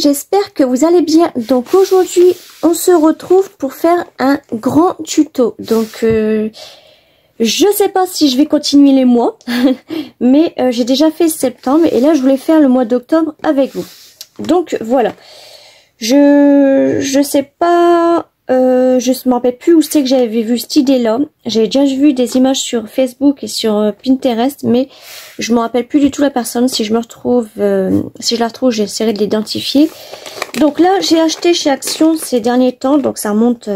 j'espère que vous allez bien. Donc aujourd'hui, on se retrouve pour faire un grand tuto. Donc je sais pas si je vais continuer les mois, mais j'ai déjà fait septembre et là je voulais faire le mois d'octobre avec vous. Donc voilà. Je sais pas, je me rappelle plus où c'est que j'avais vu cette idée-là. J'avais déjà vu des images sur Facebook et sur Pinterest, mais je me rappelle plus du tout la personne. Si je me retrouve, si je la retrouve, j'essaierai de l'identifier. Donc là, j'ai acheté chez Action ces derniers temps, donc ça remonte,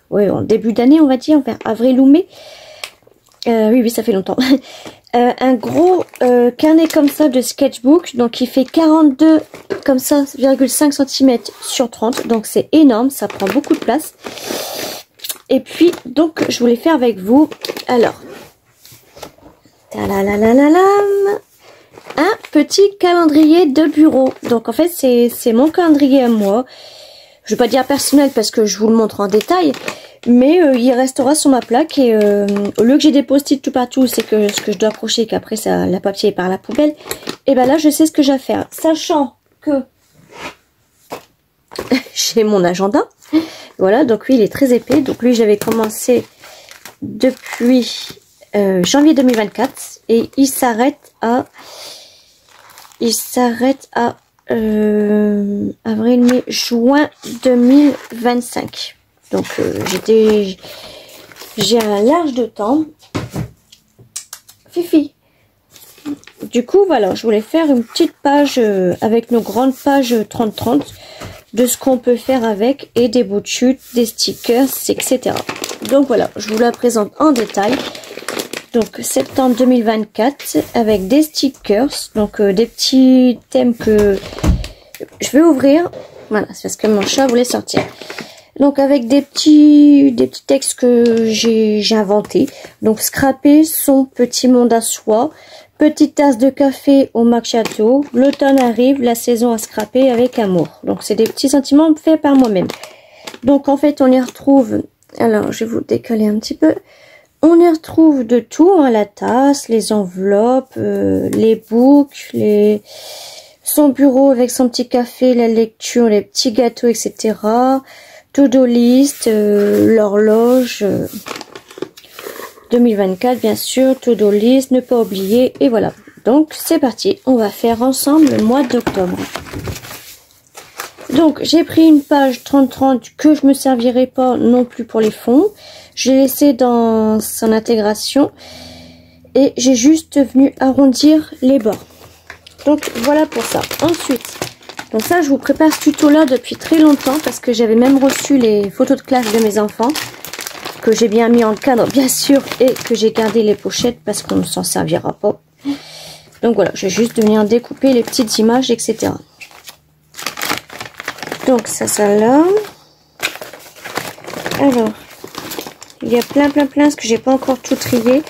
ouais, en début d'année, on va dire, vers avril ou mai. Oui, ça fait longtemps. Un gros carnet comme ça de sketchbook, donc il fait 42 comme ça, 5 cm sur 30, donc c'est énorme, ça prend beaucoup de place. Et puis donc je voulais faire avec vous, alors, un petit calendrier de bureau. Donc en fait c'est mon calendrier à moi. Je vais pas dire personnel parce que je vous le montre en détail, mais il restera sur ma plaque et au lieu que j'ai des post-it tout partout, c'est que ce que je dois accrocher qu'après ça la papier est par la poubelle, et ben là je sais ce que j'ai à faire, sachant que j'ai mon agenda. Voilà, donc lui il est très épais, donc lui j'avais commencé depuis janvier 2024 et il s'arrête à avril, mai, juin 2025. Donc j'ai un large de temps. Fifi. Du coup voilà, je voulais faire une petite page avec nos grandes pages 30-30 de ce qu'on peut faire avec, et des bouts de chute, des stickers, etc. Donc voilà, je vous la présente en détail. Donc septembre 2024 avec des stickers, donc des petits thèmes que je vais ouvrir. Voilà, c'est parce que mon chat voulait sortir. Donc avec des petits textes que j'ai inventés. Donc scraper son petit monde à soi, petite tasse de café au macchiato, l'automne arrive, la saison à scraper avec amour. Donc c'est des petits sentiments faits par moi-même. Donc en fait on y retrouve, alors je vais vous décaler un petit peu. On y retrouve de tout, hein, la tasse, les enveloppes, les boucles, son bureau avec son petit café, la lecture, les petits gâteaux, etc. To-do list, l'horloge 2024 bien sûr, to-do list, ne pas oublier, et voilà. Donc c'est parti, on va faire ensemble le mois d'octobre. Donc j'ai pris une page 30-30 que je me servirai pas non plus pour les fonds. J'ai laissé dans son intégration et j'ai juste venu arrondir les bords. Donc voilà pour ça. Ensuite, donc ça je vous prépare ce tuto là depuis très longtemps parce que j'avais même reçu les photos de classe de mes enfants que j'ai bien mis en cadre bien sûr et que j'ai gardé les pochettes parce qu'on ne s'en servira pas. Donc voilà, je vais juste venir découper les petites images, etc. Donc ça là. Alors, il y a plein ce que j'ai pas encore tout trié.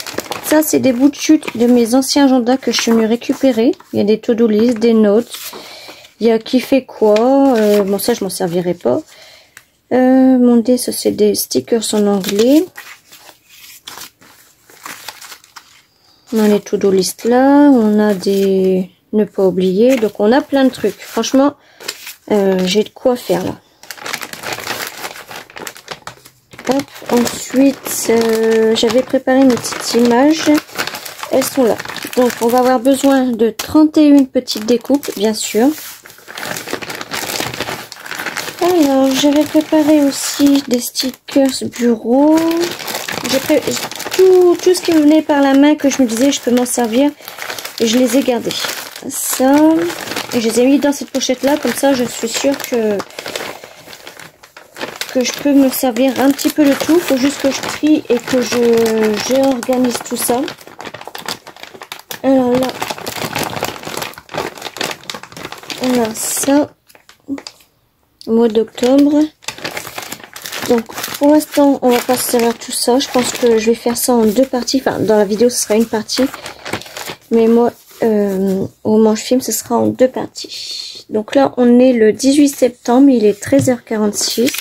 Ça c'est des bouts de chute de mes anciens agendas que je suis venue récupérer. Il y a des to-do list, des notes. Il y a qui fait quoi. Bon ça je m'en servirai pas. Mon dé, ça c'est des stickers en anglais. On a les to-do list là. On a des ne pas oublier. Donc on a plein de trucs. Franchement, j'ai de quoi faire là. Hop, ensuite, j'avais préparé mes petites images. Elles sont là. Donc, on va avoir besoin de 31 petites découpes, bien sûr. Alors, j'avais préparé aussi des stickers bureau. J'ai tout ce qui me venait par la main que je me disais, je peux m'en servir. Et je les ai gardés. Ça. Et je les ai mis dans cette pochette-là. Comme ça, je suis sûre que je peux me servir un petit peu de tout. Il faut juste que je trie et que je organise tout ça. Alors là, on a ça, mois d'octobre. Donc pour l'instant, on va pas se servir tout ça. Je pense que je vais faire ça en deux parties. Enfin, dans la vidéo, ce sera une partie. Mais moi, au moment où je filme, ce sera en deux parties. Donc là, on est le 18 septembre. Il est 13h46.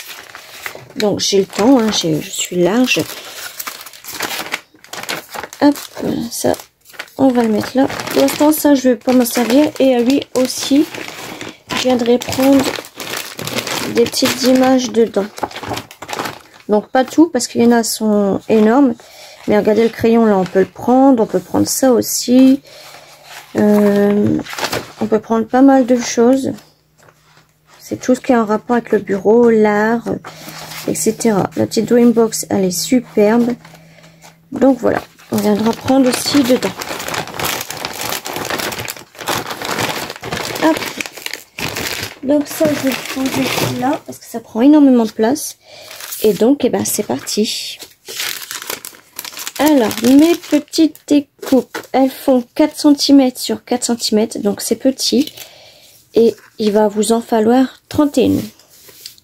Donc j'ai le temps, hein, je suis large. Hop, ça, on va le mettre là. Pour l'instant, ça, je vais pas m'en servir. Et à lui aussi, viendrai prendre des petites images dedans. Donc pas tout parce qu'il y en a sont énormes. Mais regardez le crayon là, on peut le prendre. On peut prendre ça aussi. On peut prendre pas mal de choses. C'est tout ce qui est en rapport avec le bureau, l'art, etc. La petite Dreambox, elle est superbe. Donc voilà, on viendra prendre aussi dedans. Hop. Donc ça, je vais le ranger là parce que ça prend énormément de place. Et donc, eh ben, c'est parti. Alors, mes petites découpes, elles font 4 cm sur 4 cm, donc c'est petit. Et il va vous en falloir 31.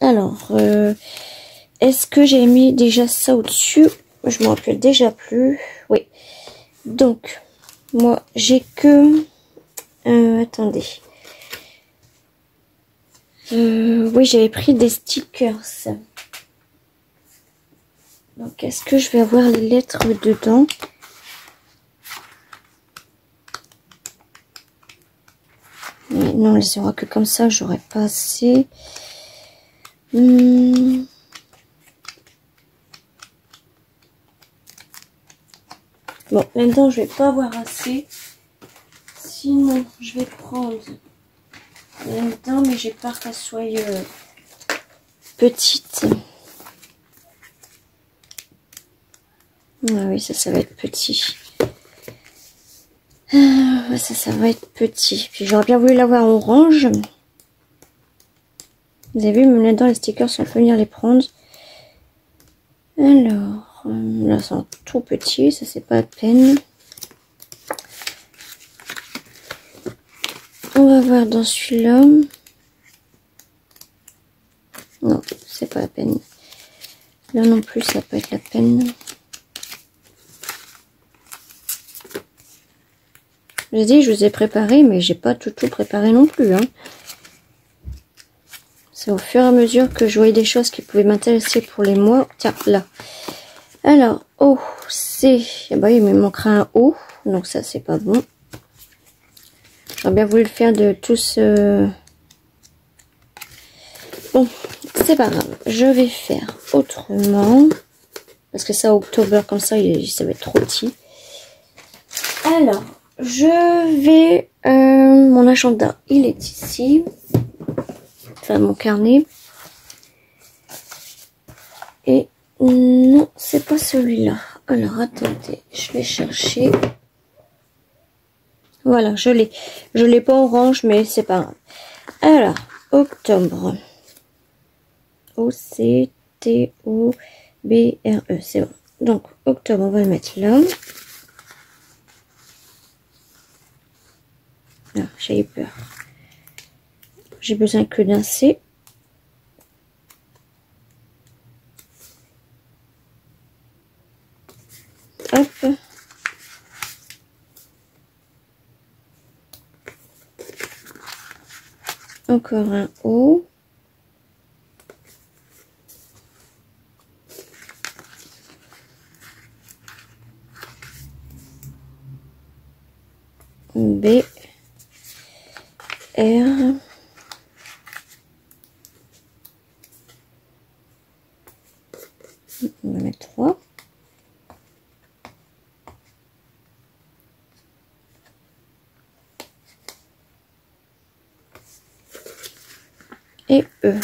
Alors, est-ce que j'ai mis déjà ça au-dessus? Je me rappelle déjà plus. Oui. Donc, moi, j'ai que... attendez. Oui, j'avais pris des stickers. Donc, est-ce que je vais avoir les lettres dedans? Mais non, les aura que comme ça, j'aurais pas assez. Bon, maintenant, je vais pas avoir assez. Sinon, je vais prendre là-dedans, mais j'ai peur qu'elle soit petite. Ah oui, ça va être petit. Ça va être petit. Puis j'aurais bien voulu l'avoir orange. Vous avez vu, même là-dedans, les stickers, on peut venir les prendre. Alors, là, c'est tout petit, ça c'est pas la peine. On va voir dans celui-là. Non, c'est pas la peine. Là non plus, ça peut être la peine. Je vous ai dit, je vous ai préparé, mais j'ai pas tout préparé non plus. Hein. C'est au fur et à mesure que je voyais des choses qui pouvaient m'intéresser pour les mois. Tiens, là. Alors, O, C. Eh ben, il me manquera un O. Donc ça, c'est pas bon. J'aurais bien voulu le faire de tous. Bon, c'est pas grave. Je vais faire autrement. Parce que ça, octobre, comme ça, ça va être trop petit. Alors, je vais... mon agenda, il est ici. Enfin, mon carnet. Et non, c'est pas celui-là. Alors, attendez, je vais chercher. Voilà, je l'ai. Je l'ai pas orange, mais c'est pas grave. Alors, octobre. O-C-T-O-B-R-E, c'est bon. Donc, octobre, on va le mettre là. Ah, j'ai eu peur. J'ai besoin que d'un C. Hop. Encore un O. B. R. On va mettre 3. Et E.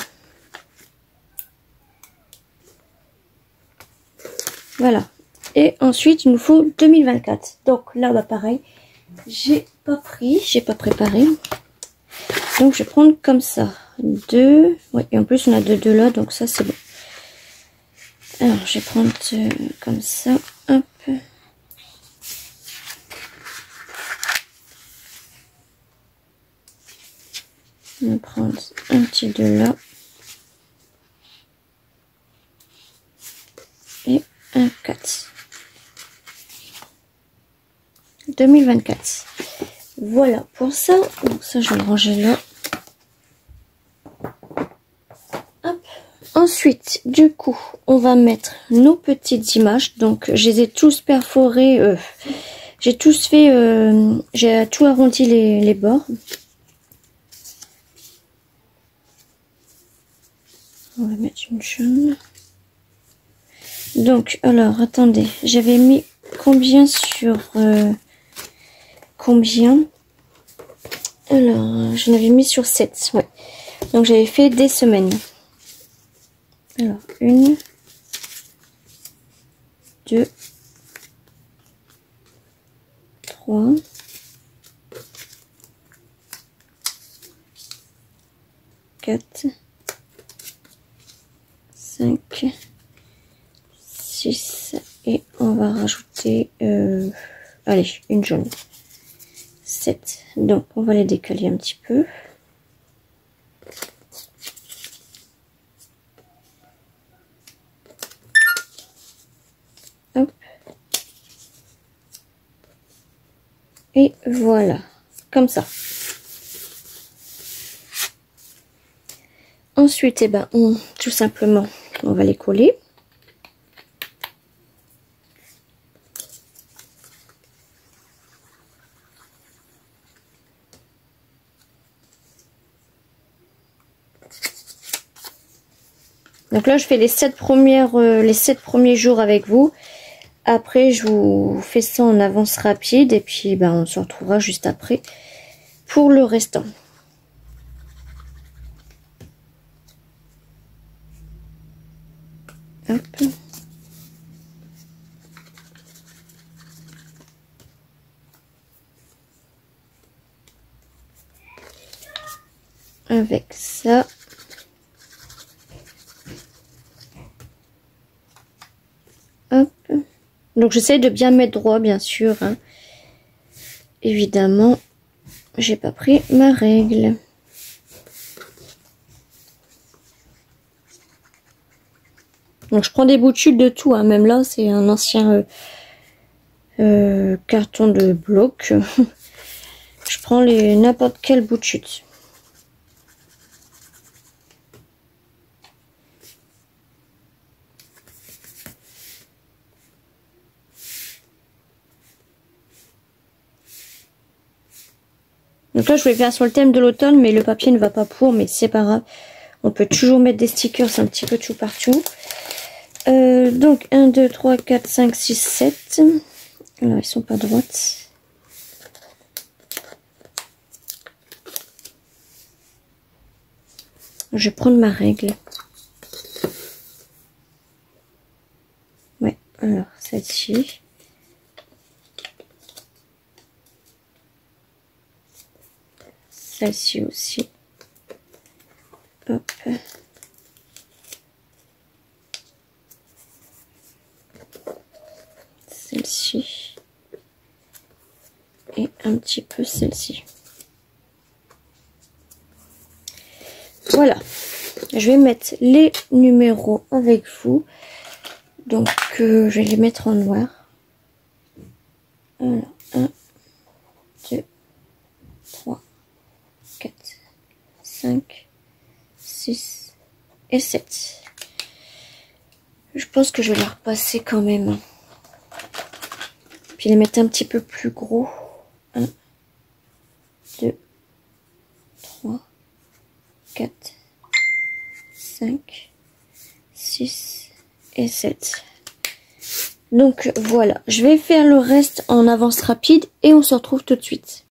Voilà. Et ensuite, il nous faut 2024. Donc là, bah pareil, j'ai pas préparé. Donc je vais prendre comme ça. 2. Oui, et en plus on a 2 là, donc ça c'est bon. Alors je vais prendre comme ça. Hop. On va prendre un petit 2 là. Et un 4. 2024. Voilà pour ça. Donc ça je vais le ranger là. Hop. Ensuite, du coup, on va mettre nos petites images. Donc je les ai tous perforés. J'ai tous fait. J'ai tout arrondi les bords. On va mettre une jaune. Donc, alors, attendez. J'avais mis combien sur... combien? Alors, je l'avais mis sur 7. Ouais. Donc, j'avais fait des semaines. Alors, 1, 2, 3, 4, 5, 6 et on va rajouter, allez, une jaune. 7. Donc, on va les décaler un petit peu. Hop. Et voilà, comme ça. Ensuite, eh ben, tout simplement, on va les coller. Donc là, je fais les 7 premiers jours avec vous. Après, je vous fais ça en avance rapide. Et puis, ben, on se retrouvera juste après pour le restant. Hop. Avec ça. Hop. Donc j'essaie de bien mettre droit, bien sûr. Hein. Évidemment, j'ai pas pris ma règle. Donc je prends des bouts de chute de tout. Hein. Même là, c'est un ancien carton de bloc. Je prends n'importe quel bout de chute. Donc là, je vais faire sur le thème de l'automne, mais le papier ne va pas pour, mais c'est pas grave. On peut toujours mettre des stickers un petit peu tout partout. Donc 1, 2, 3, 4, 5, 6, 7. Alors, ils sont pas droites. Je vais prendre ma règle. Ouais, alors, celle-ci. Celle-ci aussi. Hop. Celle-ci. Et un petit peu celle-ci. Voilà. Je vais mettre les numéros avec vous. Donc, je vais les mettre en noir. Alors, 1, 2, 3, 4, 5, 6 et 7. Je pense que je vais les repasser quand même. Puis les mettre un petit peu plus gros. 1, 2, 3, 4, 5, 6 et 7. Donc voilà, je vais faire le reste en avance rapide et on se retrouve tout de suite.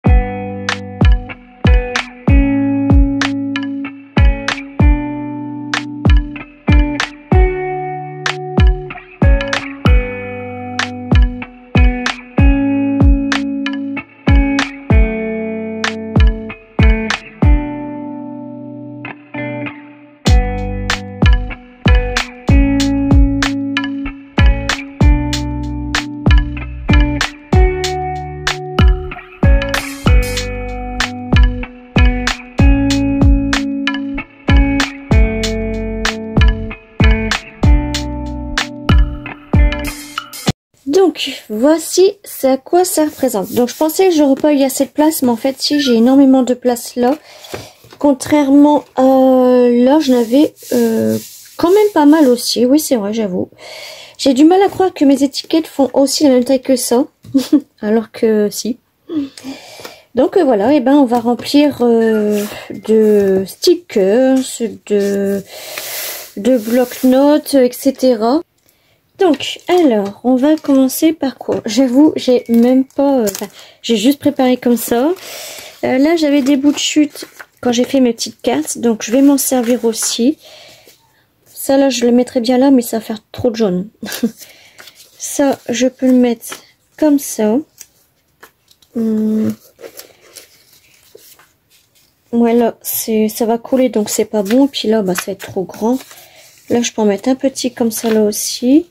Donc voici c'est à quoi ça représente. Donc je pensais que j'aurais pas eu assez de place, mais en fait si, j'ai énormément de place là. Contrairement à là, je n'avais quand même pas mal aussi. Oui c'est vrai, j'avoue. J'ai du mal à croire que mes étiquettes font aussi la même taille que ça. Alors que si. Donc voilà, et ben on va remplir de stickers, de de bloc-notes, etc. Donc, alors, on va commencer par quoi? J'avoue, j'ai même pas... j'ai juste préparé comme ça. Là, j'avais des bouts de chute quand j'ai fait mes petites cartes. Donc, je vais m'en servir aussi. Ça, là, je le mettrai bien là, mais ça va faire trop de jaune. Ça, je peux le mettre comme ça. Ouais, là, ça va couler, donc c'est pas bon. Puis là, bah, ça va être trop grand. Là, je peux en mettre un petit comme ça, là aussi.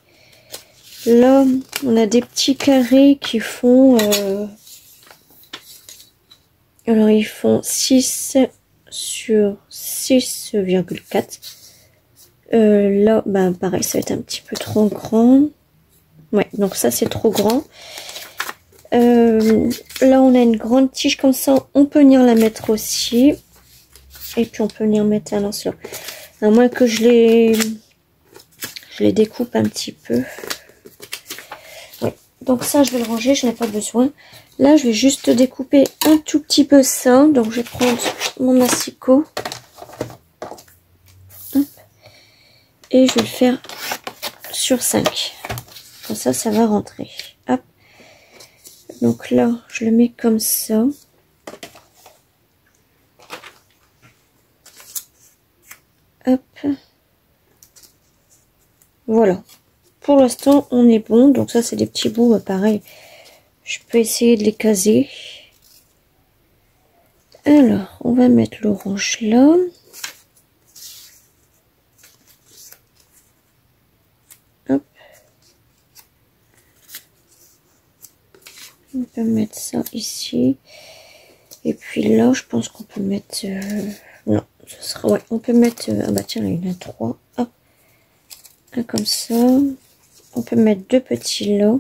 Là, on a des petits carrés qui font... alors, ils font 6 sur 6,4. Là, ben pareil, ça va être un petit peu trop grand. Ouais, donc ça, c'est trop grand. Là, on a une grande tige comme ça. On peut venir la mettre aussi. Et puis, on peut venir mettre un lance-là. À moins que je les découpe un petit peu. Ouais, donc ça, je vais le ranger. Je n'ai pas besoin. Là, je vais juste découper un tout petit peu ça. Donc, je vais prendre mon asticot. Hop. Et je vais le faire sur 5. Comme ça, ça va rentrer. Hop. Donc là, je le mets comme ça. Hop. Voilà. Pour l'instant, on est bon. Donc ça, c'est des petits bouts, pareil. Je peux essayer de les caser. Alors, on va mettre l'orange là. Hop. On peut mettre ça ici. Et puis là, je pense qu'on peut mettre... non, ce sera... Ouais, on peut mettre... ah bah tiens, là, il y en a 3. Hop. Un comme ça. On peut mettre 2 petits là.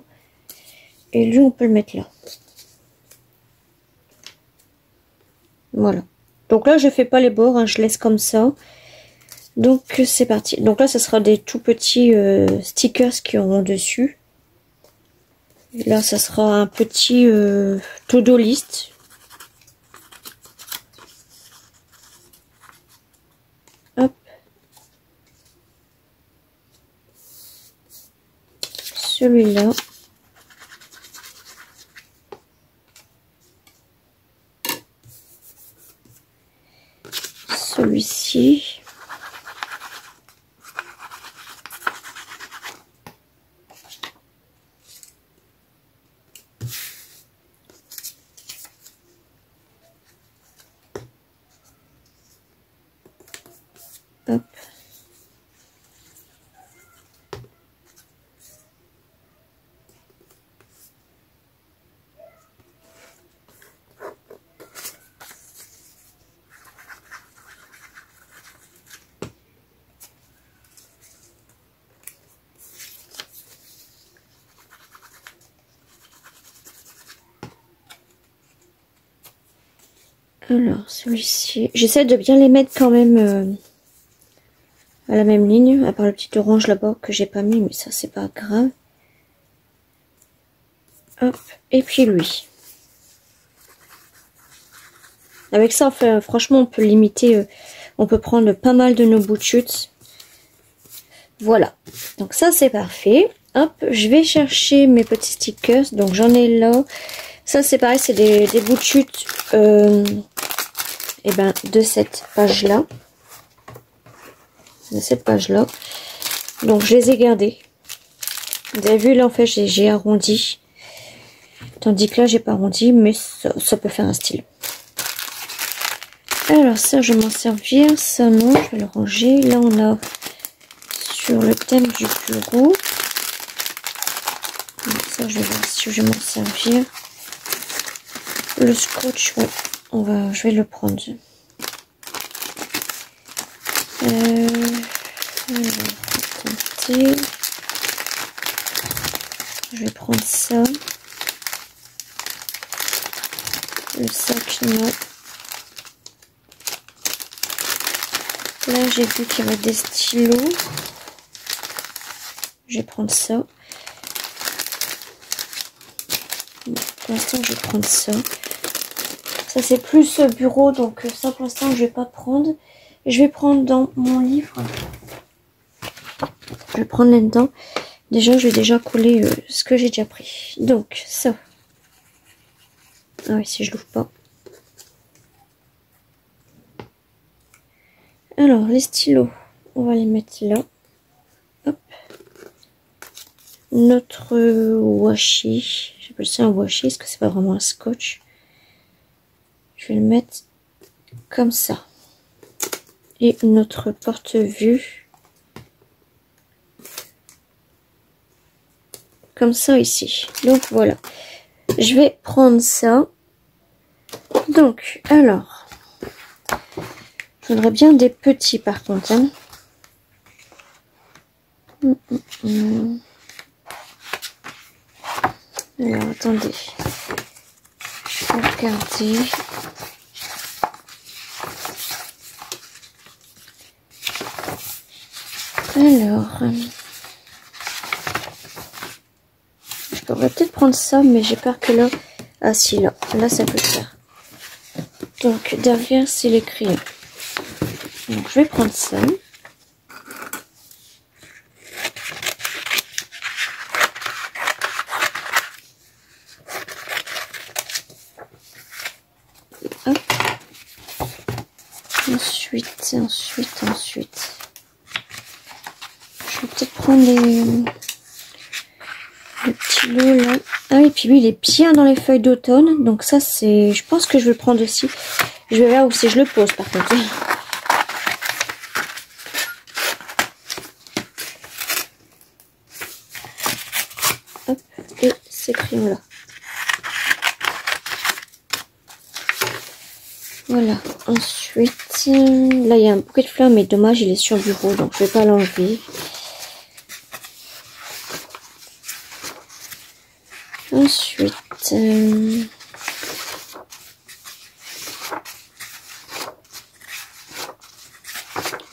Et lui, on peut le mettre là. Voilà. Donc là, je fais pas les bords, hein, je laisse comme ça. Donc, c'est parti. Donc là, ce sera des tout petits stickers qui auront dessus. Et là, ça sera un petit to-do list. Hop. Celui-là. Celui-ci. Hop. Alors, celui-ci, j'essaie de bien les mettre quand même à la même ligne, à part le petit orange là-bas que j'ai pas mis, mais ça c'est pas grave. Hop, et puis lui. Avec ça, enfin, franchement, on peut limiter, on peut prendre pas mal de nos bouts de chute. Voilà, donc ça c'est parfait. Hop, je vais chercher mes petits stickers, donc j'en ai là. Ça c'est pareil, c'est des bouts de chute et ben, de cette page-là. De cette page-là. Donc je les ai gardés. Vous avez vu là en fait j'ai arrondi. Tandis que là j'ai pas arrondi, mais ça peut faire un style. Alors ça je vais m'en servir. Ça non, je vais le ranger. Là on a sur le thème du bureau. Donc, ça je vais voir si je vais m'en servir. Le scotch, ouais, je vais le prendre. Je vais prendre ça. Le sac, non. Là, j'ai vu qu'il y avait des stylos. Je vais prendre ça. Bon, pour l'instant, je vais prendre ça. Ça, c'est plus bureau, donc ça, pour l'instant, je vais pas prendre. Je vais prendre dans mon livre. je vais prendre là-dedans. Déjà, je vais déjà coller ce que j'ai déjà pris. Donc, ça. Ah oui, si je l'ouvre pas. Alors, les stylos, on va les mettre là. Hop. Notre washi. J'appelle ça un washi, parce que c'est pas vraiment un scotch. Je vais le mettre comme ça. Et notre porte-vue. Comme ça ici. Donc voilà. Je vais prendre ça. Donc, alors. Je voudrais bien des petits par contre. Hein. Alors, attendez. Je vais regarder. Alors. Je pourrais peut-être prendre ça, mais j'ai peur que là... Ah si, là. Là, ça peut faire. Donc, derrière, c'est les crayons. Donc, je vais prendre ça. Hop. Ensuite. Je vais peut-être prendre le petit lot là. Ah, et puis lui, il est bien dans les feuilles d'automne. Donc ça, c'est... Je pense que je vais le prendre aussi. Je vais voir où si je le pose, par contre. Hop. Et ces crayons-là. Voilà. Ensuite, là, il y a un bouquet de fleurs, mais dommage, il est sur le bureau, donc je vais pas l'enlever. Ensuite,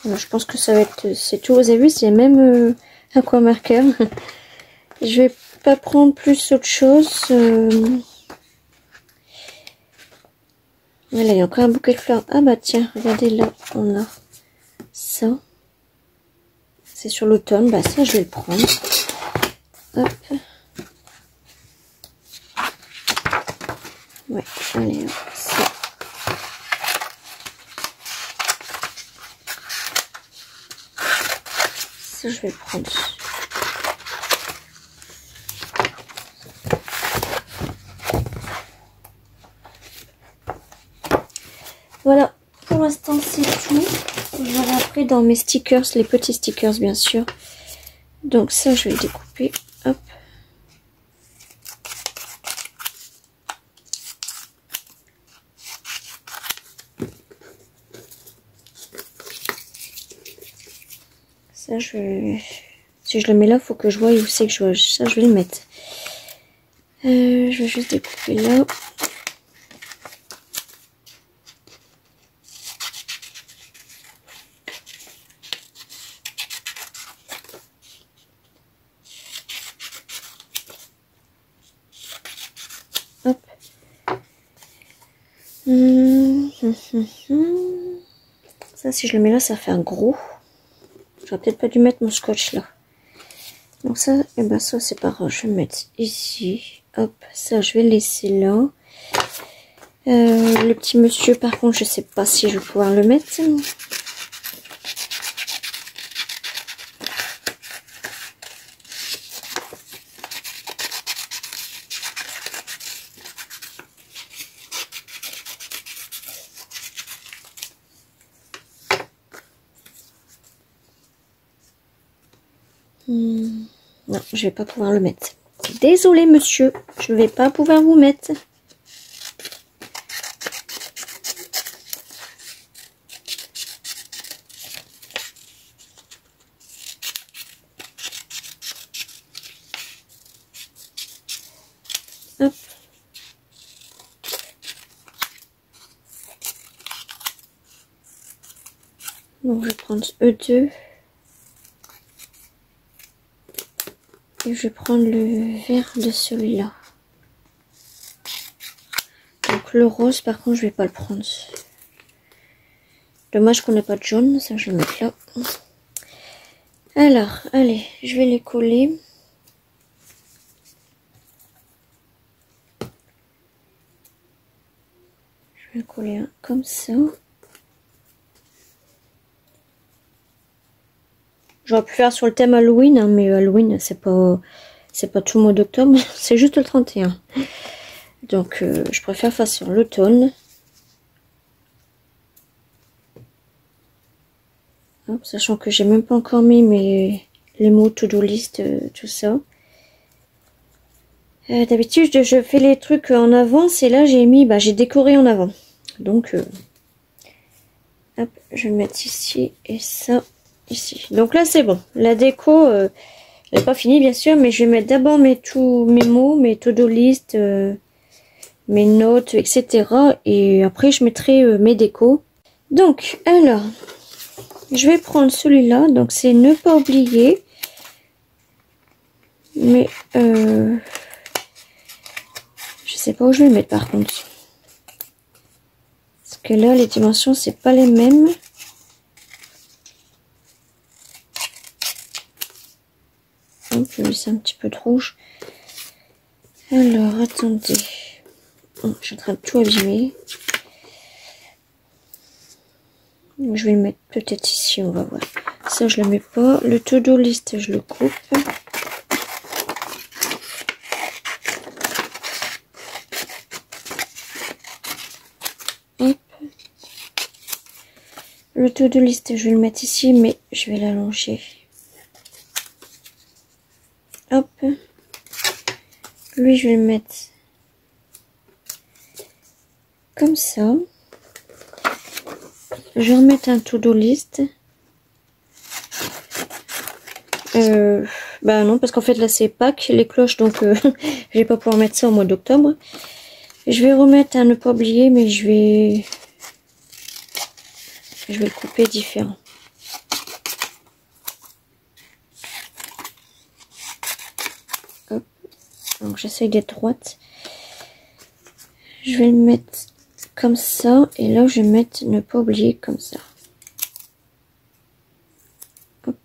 alors, je pense que ça va être, c'est tout. Vous avez vu, c'est même aquamarqueur. Je vais pas prendre plus autre chose. Voilà, il y a encore un bouquet de fleurs. Ah bah tiens, regardez là, on a ça. C'est sur l'automne. Bah ça, je vais le prendre. Hop. Ouais, allez, ça. Ça, je vais le prendre. Voilà, pour l'instant c'est tout. Je verrai après dans mes stickers, les petits stickers bien sûr. Donc ça je vais le découper. Hop. Ça je vais... Si je le mets là, il faut que je voie où c'est que je vois. Ça je vais le mettre. Je vais juste découper là. Hop. Ça, si je le mets là, ça fait un gros. J'aurais peut-être pas dû mettre mon scotch là. Donc ça, et ben ça c'est pas grave. Je vais le mettre ici. Hop, ça je vais le laisser là. Le petit monsieur, par contre, je sais pas si je vais pouvoir le mettre. Non, je vais pas pouvoir le mettre. Désolé monsieur, je vais pas pouvoir vous mettre. Hop. Donc je vais prendre E2. Et je vais prendre le vert de celui-là. Donc le rose, par contre, je vais pas le prendre. Dommage qu'on n'ait pas de jaune, ça je vais le mettre là. Alors, allez, je vais les coller. Je vais coller un comme ça. J'aurais pu faire sur le thème Halloween, hein, mais Halloween, c'est pas tout le mois d'octobre, c'est juste le 31. Donc, je préfère faire sur l'automne. Sachant que j'ai même pas encore mis les mots to-do list, tout ça. D'habitude, je fais les trucs en avance et là, j'ai décoré en avant. Donc, hop, je vais mettre ici et ça ici. Donc là, c'est bon. La déco, elle n'est pas finie, bien sûr, mais je vais mettre d'abord mes mots, mes to-do list, mes notes, etc. Et après, je mettrai mes décos. Donc, alors, je vais prendre celui-là. Donc, c'est ne pas oublier. Mais, je sais pas où je vais le mettre par contre. Parce que là, les dimensions, c'est pas les mêmes. Hop, je vais laisser un petit peu de rouge. Alors, attendez. Oh, je suis en train de tout abîmer. Je vais le mettre peut-être ici, on va voir. Ça, je le mets pas. Le to-do list, je le coupe. Hop. Le to-do list, je vais le mettre ici, mais je vais l'allonger. Hop. Lui, je vais le mettre comme ça. Je vais remettre un to-do list. Bah non, parce qu'en fait là c'est Pâques, les cloches, donc je vais pas pouvoir mettre ça au mois d'octobre. Je vais remettre un ne pas oublier, mais je vais le couper différent. Hop. Donc j'essaye d'être droite. Je vais le mettre comme ça, et là je vais mettre ne pas oublier comme ça. Hop.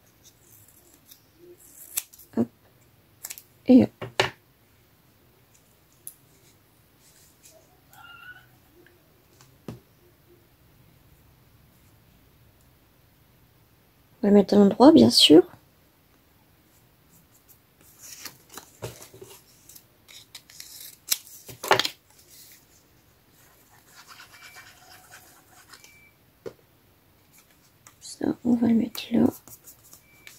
Hop. Et hop. On va le mettre à l'endroit, bien sûr. Ça, on va le mettre là.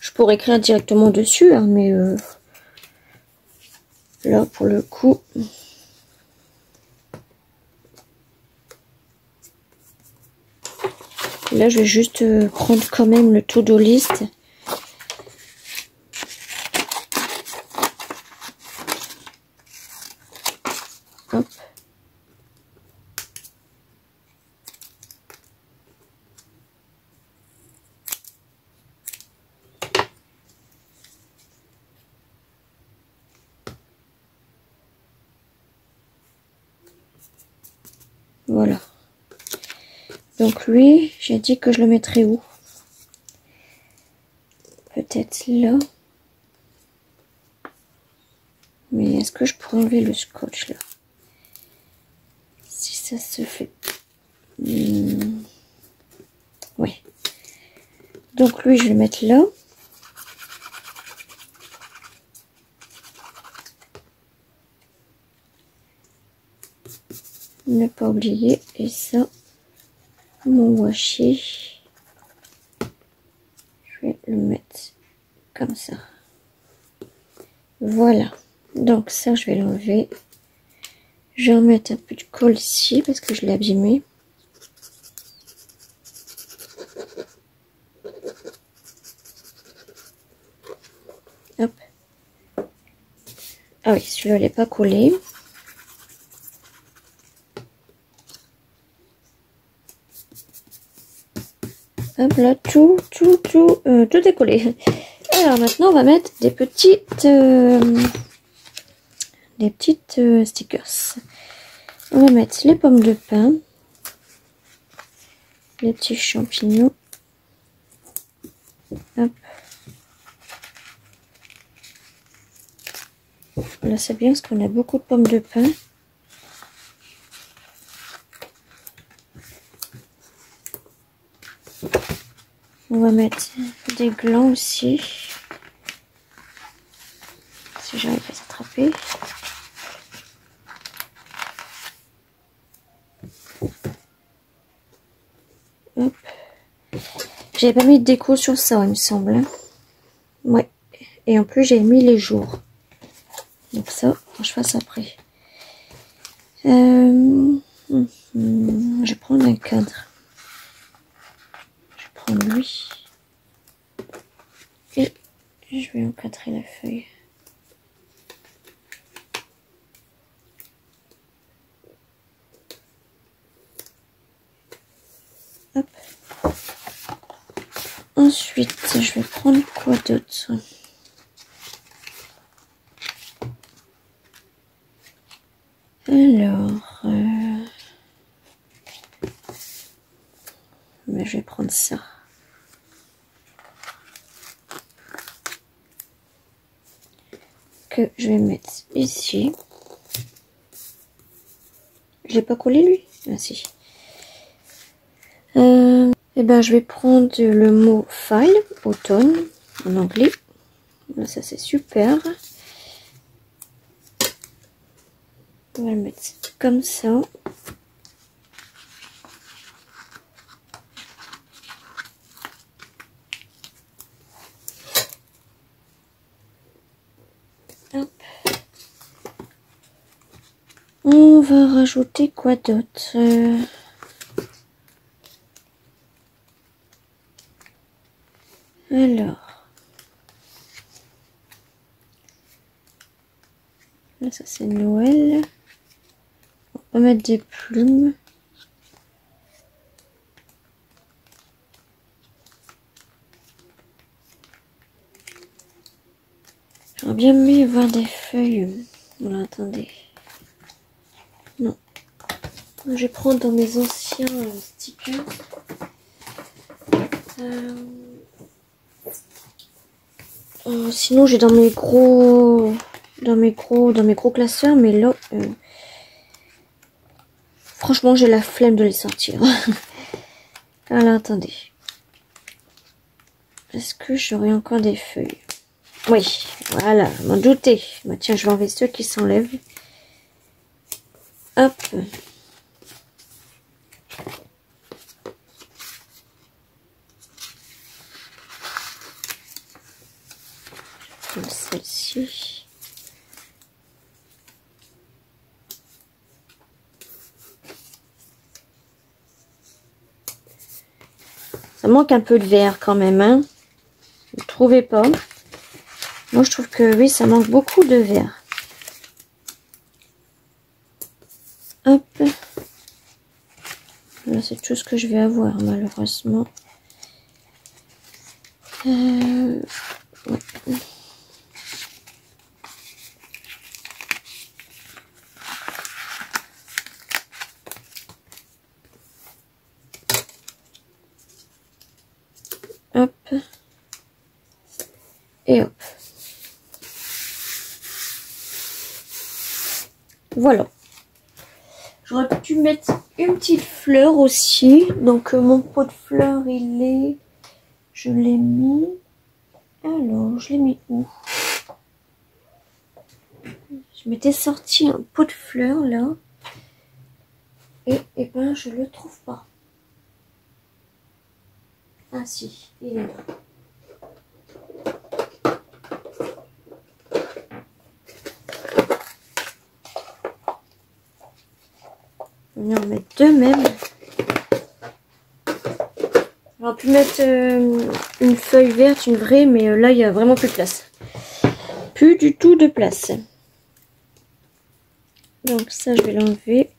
Je pourrais écrire directement dessus, hein, mais là, pour le coup... Là, je vais juste prendre quand même le to-do list. Hop. Voilà. Donc lui, j'ai dit que je le mettrais où? Peut-être là. Mais est-ce que je pourrais enlever le scotch là? Si ça se fait. Oui. Donc lui, je vais le mettre là. Ne pas oublier. Et ça, mon washi. Je vais le mettre comme ça. Voilà. Donc ça, je vais l'enlever. Je vais remettre un peu de colle ici parce que je l'ai abîmé. Hop. Ah oui, celui-là, il n'est pas collé. Hop là, tout est collé. Alors maintenant, on va mettre des petites stickers. On va mettre les pommes de pin, les petits champignons. Hop. Là c'est bien parce qu'on a beaucoup de pommes de pin. On va mettre des glands aussi. Si j'arrive à s'attraper. Hop. J'avais pas mis de déco sur ça, il me semble. Hein. Ouais. Et en plus, j'ai mis les jours. Donc ça, je fasse après. Je vais prendre un cadre. Je vais prendre lui. Et je vais encadrer la feuille. Hop. Ensuite, je vais prendre quoi d'autre? Alors, mais je vais prendre ça. Que je vais mettre ici. Je l'ai pas collé lui? Ah si. Et ben je vais prendre le mot file, automne, en anglais. Là, ça c'est super. On va le mettre comme ça. Hop. On va rajouter quoi d'autre? Alors, là ça c'est Noël. On va mettre des plumes. J'aurais bien aimé avoir des feuilles. Voilà, attendez. Non. Je vais prendre dans mes anciens stickers. Sinon j'ai dans mes gros classeurs, mais là franchement j'ai la flemme de les sortir. Alors attendez, est-ce que j'aurai encore des feuilles? Oui, voilà, m'en doutais. Bah, tiens, je vais enlever ceux qui s'enlèvent. Hop. Comme celle-ci. Ça manque un peu de vert quand même, hein. Vous ne trouvez pas? Moi, je trouve que oui, ça manque beaucoup de vert. Hop. Là, c'est tout ce que je vais avoir, malheureusement. Ouais. Hop. Et hop. Voilà. J'aurais pu mettre une petite fleur aussi. Donc mon pot de fleurs, il est... Je l'ai mis... Alors, je l'ai mis où? Je m'étais sorti un pot de fleurs là. Et ben je le trouve pas. Ah si, il est là. On va en mettre deux même. J'aurais pu mettre une feuille verte, une vraie, mais là il y a vraiment plus de place. Plus du tout de place. Donc ça je vais l'enlever.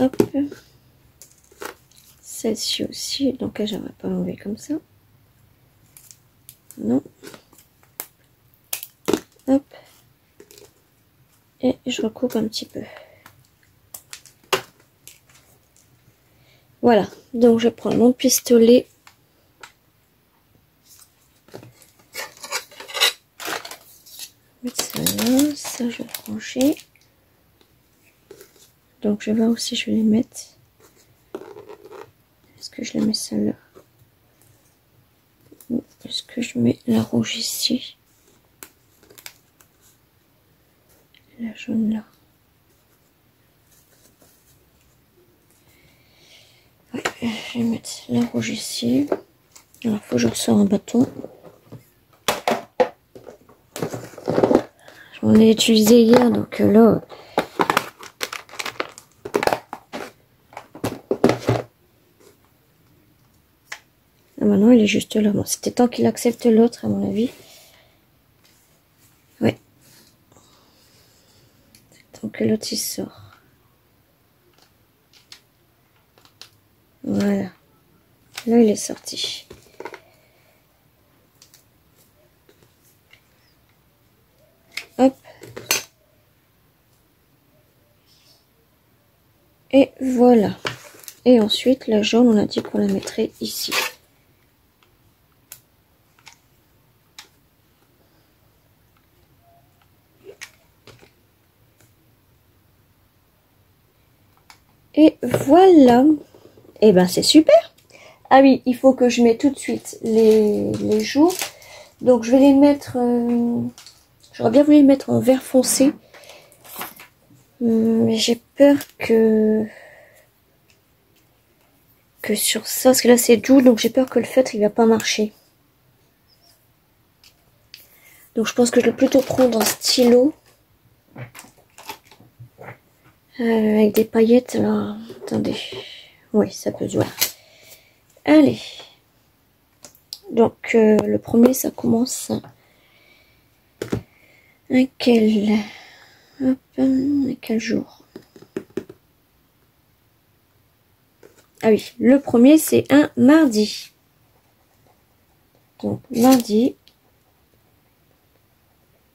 Hop. Celle-ci aussi, donc là j'aimerais pas l'enlever comme ça. Non. Hop. Et je recoupe un petit peu. Voilà, donc je prends mon pistolet. Mettre ça là, ça je vais ranger. Donc je vais voir aussi, je vais les mettre. Est-ce que je les mets celle-là? Ou est-ce que je mets la rouge ici? La jaune là. Ouais, je vais mettre la rouge ici. Alors, il faut que je ressors un bâton. J'en ai utilisé hier, donc là... Ah, maintenant, il est juste là. Bon, c'était temps qu'il accepte l'autre, à mon avis. Ouais. C'est temps que l'autre, il sort. Voilà. Là, il est sorti. Hop. Et voilà. Et ensuite, la jaune, on a dit qu'on la mettrait ici. Et voilà. Et ben, c'est super. Ah oui, il faut que je mette tout de suite les jours. Donc, je vais les mettre... J'aurais bien voulu les mettre en vert foncé. Mais j'ai peur que sur ça, parce que là c'est doux, donc j'ai peur que le feutre il va pas marcher. Donc je pense que je vais plutôt prendre un stylo avec des paillettes là. Attendez, oui ça peut se voir. Allez, donc le premier ça commence à quel, hop, à quel jour? Ah oui, le premier c'est un mardi. Donc mardi,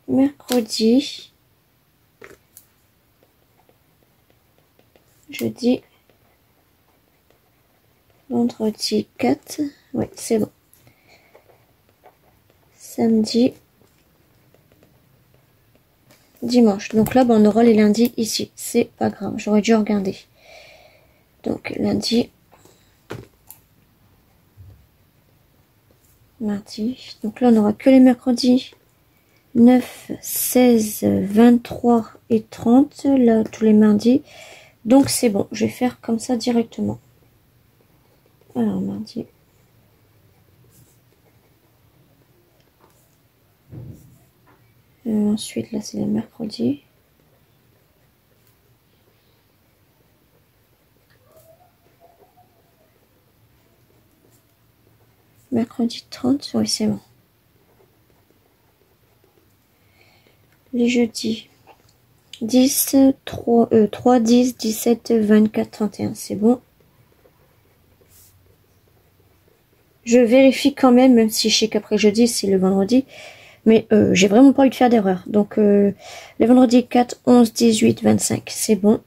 mercredi, jeudi, vendredi 4, oui c'est bon. Samedi, dimanche. Donc là, ben, on aura les lundis ici. C'est pas grave, j'aurais dû regarder. Donc lundi, mardi. Donc là, on aura que les mercredis 9, 16, 23 et 30. Là, tous les mardis. Donc c'est bon, je vais faire comme ça directement. Alors, mardi. Ensuite, là, c'est le mercredi. Mercredi 30, oui, c'est bon. Les jeudis. 10, 3, 10, 17, 24, 31, c'est bon. Je vérifie quand même, même si je sais qu'après jeudi, c'est le vendredi. Mais j'ai vraiment pas envie de faire d'erreur. Donc, les vendredis 4, 11, 18, 25, c'est bon.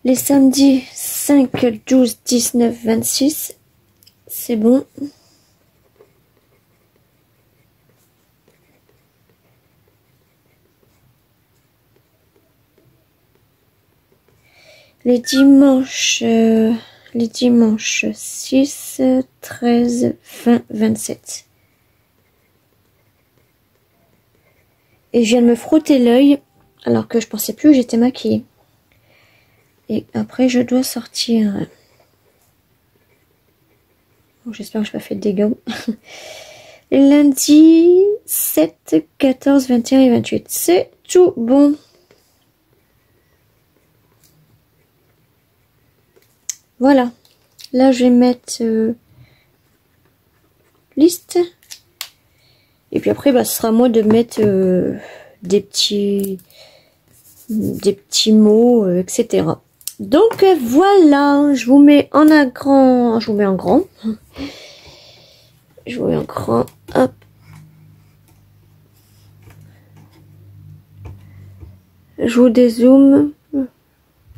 Les samedis 5, 12, 19, 26, c'est bon. Les dimanches 6, 13, 20, 27. Et je viens de me frotter l'œil, alors que je pensais plus que j'étais maquillée. Et après, je dois sortir. Bon, j'espère que je n'ai pas fait de dégâts. Lundi 7, 14, 21 et 28. C'est tout bon. Voilà. Là, je vais mettre liste. Et puis après, bah, ce sera à moi de mettre des petits mots, etc. Donc voilà, je vous mets en grand. Je vous mets en grand. Je vous mets en grand. Hop. Je vous dézoome. Bon,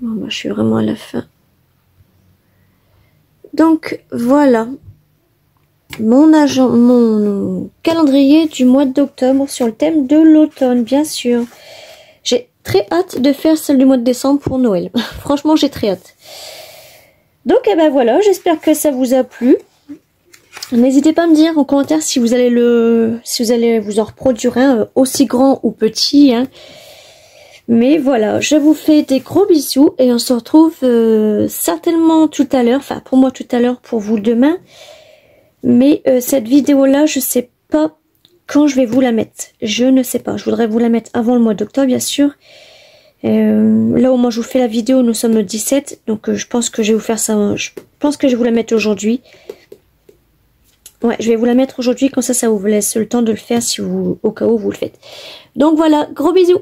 bah, je suis vraiment à la fin. Donc voilà mon calendrier du mois d'octobre sur le thème de l'automne, bien sûr. J'ai très hâte de faire celle du mois de décembre pour Noël. Franchement, j'ai très hâte. Donc, eh ben voilà, j'espère que ça vous a plu. N'hésitez pas à me dire en commentaire si vous allez vous en reproduire un aussi grand ou petit. Hein. Mais voilà, je vous fais des gros bisous et on se retrouve certainement tout à l'heure. Enfin, pour moi tout à l'heure, pour vous demain. Mais cette vidéo-là, je sais pas quand je vais vous la mettre. Je ne sais pas. Je voudrais vous la mettre avant le mois d'octobre, bien sûr. Là au moins je vous fais la vidéo, nous sommes le 17. Donc je pense que je vais vous faire ça. Je pense que je vais vous la mettre aujourd'hui. Ouais, je vais vous la mettre aujourd'hui. Comme ça vous laisse le temps de le faire si vous, au cas où vous le faites. Donc voilà, gros bisous.